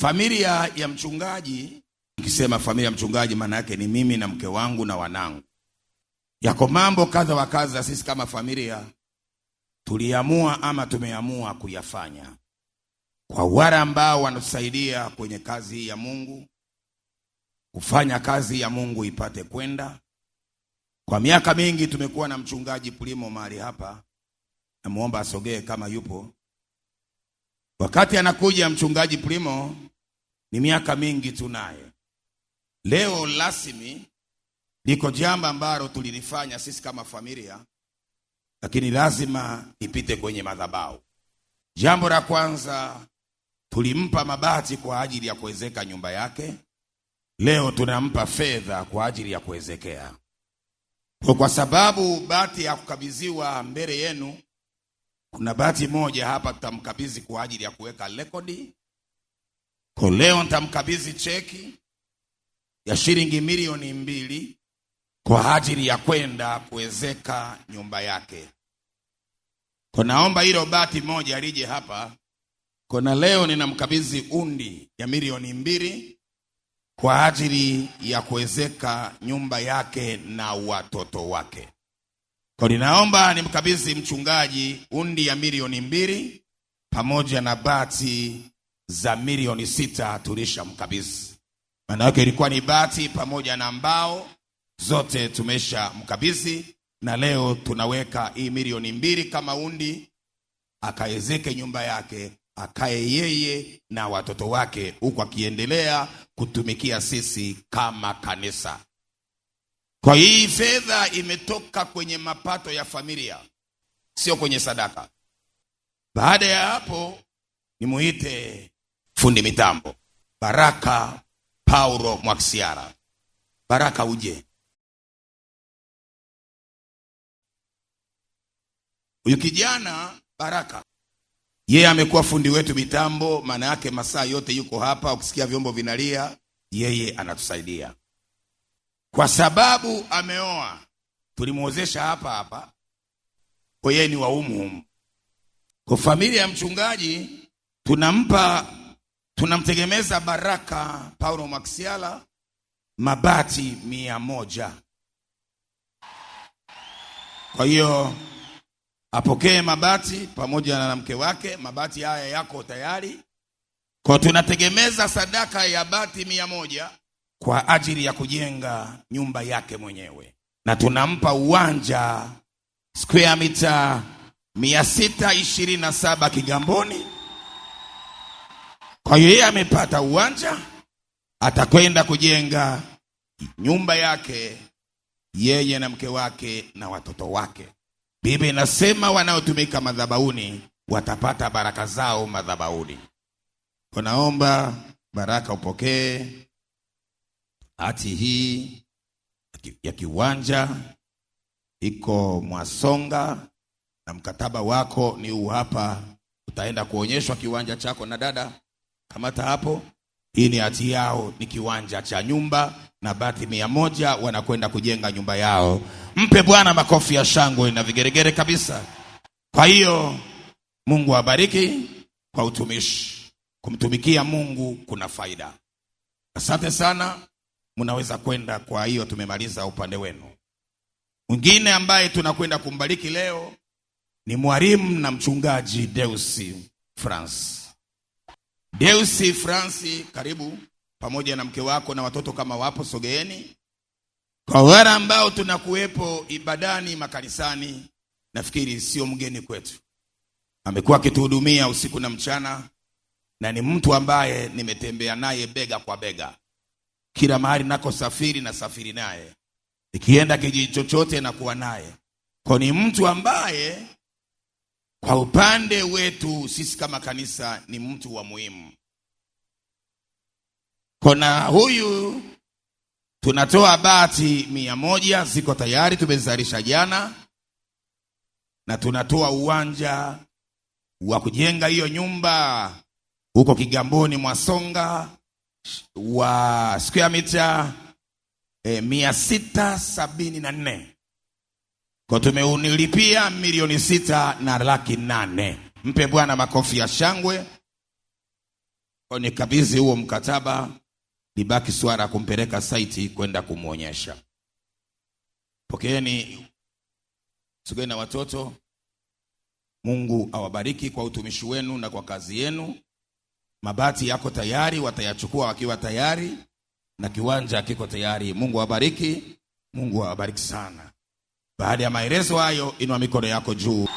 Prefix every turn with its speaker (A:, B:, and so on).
A: Familia ya mchungaji, nikisema familia ya mchungaji maana yake ni mimi na mke wangu na wanangu. Yako mambo kadha wa kadha sisi kama familia tuliamua ama tumeamua kuyafanya kwa wale ambao wanatusaidia kwenye kazi hii ya Mungu, kufanya kazi ya Mungu ipate kwenda. Kwa miaka mingi tumekuwa na mchungaji Pulimo mahali hapa, namuomba asogee kama yupo. Wakati anakuja mchungaji Pulimo ni miaka mingi tunaye. Leo rasmi liko jambo ambalo tulilifanya sisi kama familia, lakini lazima ipite kwenye madhabahu. Jambo la kwanza, tulimpa mabati kwa ajili ya kuwezeka nyumba yake. Leo tunampa fedha kwa ajili ya kuwezekea. Kwa sababu bati ya kukabidhiwa mbele yenu, kuna bati moja hapa tutamkabidhi kwa ajili ya kuweka rekodi. Kwa leo nitamkabidhi cheki ya shilingi milioni 2 kwa ajili ya kwenda kuwezeka nyumba yake. Kwa naomba hilo bati moja lije hapa. Kwa leo ninamkabidhi undi ya milioni 2 kwa ajili ya kuwezeka nyumba yake na watoto wake. Kwa ninaomba nimkabidhi mchungaji undi ya milioni 2 pamoja na bati za milioni 6 tulishamkabidhi. Maana yake ilikuwa ni bati pamoja na mbao, zote tumeshamkabidhi, na leo tunaweka hii milioni 2 kama undi, akaezeke nyumba yake, akae yeye na watoto wake, huku akiendelea kutumikia sisi kama kanisa. Kwa hii fedha imetoka kwenye mapato ya familia, sio kwenye sadaka. Baada ya hapo nimuite fundi mitambo Baraka Paulo Mwaksiara. Baraka uje. Huyu kijana Baraka, yeye amekuwa fundi wetu mitambo, maana yake masaa yote yuko hapa. Ukisikia vyombo vinalia, yeye anatusaidia. Kwa sababu ameoa, tulimuozesha hapa. Kwa yeye ni wa humu. Kwa familia ya mchungaji tunamtegemeza Baraka Paulo Mwaksiala mabati 100. Kwa hiyo apokee mabati pamoja na mke wake. Mabati haya yako tayari. Kwa tunategemeza sadaka ya bati 100 kwa ajili ya kujenga nyumba yake mwenyewe. Na tunampa uwanja square mita 627 Kigamboni. Kwa hiyo yeye amepata uwanja, atakwenda kujenga nyumba yake yeye na mke wake na watoto wake. Biblia inasema wanaotumika madhabahuni watapata baraka zao madhabahuni. Naomba Baraka upokee hati hii ya kiwanja, iko Mwasonga, na mkataba wako ni huu hapa. Utaenda kuonyeshwa kiwanja chako, na dada kamata hapo. Hii ni hati yao, ni kiwanja cha nyumba na bati 100, wanakwenda kujenga nyumba yao. Mpe Bwana makofi ya shangwe na vigeregere kabisa. Kwa hiyo Mungu awabariki kwa utumishi. Kumtumikia Mungu kuna faida. Asante sana, mnaweza kwenda. Kwa hiyo tumemaliza upande wenu. Mwingine ambaye tunakwenda kumbariki leo ni mwalimu na mchungaji Deusi France. Deusi France, karibu pamoja na mke wako na watoto kama wapo, sogeeni. Kwa wale ambao tunakuwepo ibadani makanisani, nafikiri sio mgeni kwetu. Amekuwa akituhudumia usiku na mchana, na ni mtu ambaye nimetembea naye bega kwa bega. Kila mahali nako safiri naye. Nikienda kijiji chochote na kuwa naye. Kwa ni mtu ambaye kwa upande wetu sisi kama kanisa ni mtu wa muhimu. Kuna huyu tunatoa bati 100, ziko tayari, tumezalisha jana, na tunatoa uwanja wa kujenga hiyo nyumba huko Kigamboni Mwasonga wa square mita 674. Kwa tumeunilipia milioni 6 na laki 8. Mpe Bwana makofi ya shangwe. Kwa nikabidhi huo mkataba, libaki swala kumpeleka site kwenda kumuonyesha. Pokeeni, sugeni na watoto. Mungu awabariki kwa utumishi wenu na kwa kazi yenu. Mabati yako tayari, watayachukua wakiwa tayari, na kiwanja kiko tayari. Mungu awabariki, Mungu awabariki sana. Baada ya maelezo hayo, inua mikono yako juu.